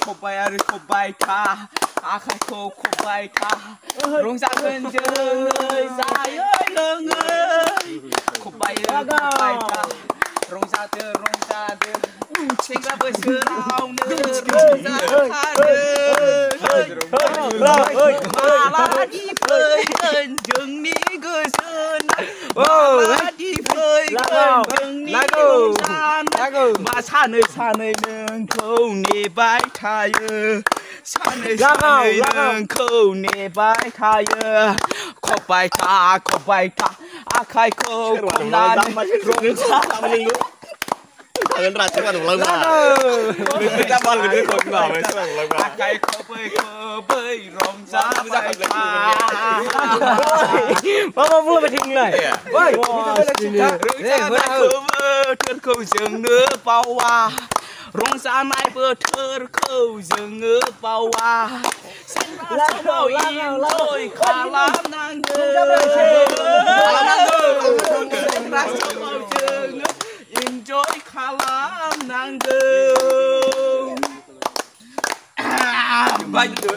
Kobai kobai tha, akai ko kobai tha, rong sa bên chơi dài ơi lưng ơi, kobai tha, rong sa chơi, sinh ra bơi sữa lao nữa, rong sa tha nữa, mà đi phơi gần chừng ní cười sơn, mà đi phơi gần chừng ní rong sa, mà xa nơi nương khâu nề bãi thay xa nơi nương khâu nề bãi thay khâu bãi tha, akai khâu quan đan rong sa. Kalian rasa kan ulang mah. Kita bal gede kok enggak wes ulang mah. Akai khơi rong sa bãi tha. Mama belum berhenti lah. Woi, thưa khâu rừng nữa bao à, rong sa mai bơ thưa khâu rừng nữa bao à, xin ba sao yên thôi khá lắm nàng xin ba sao rừng yên trôi khá lắm nàng bao nhiêu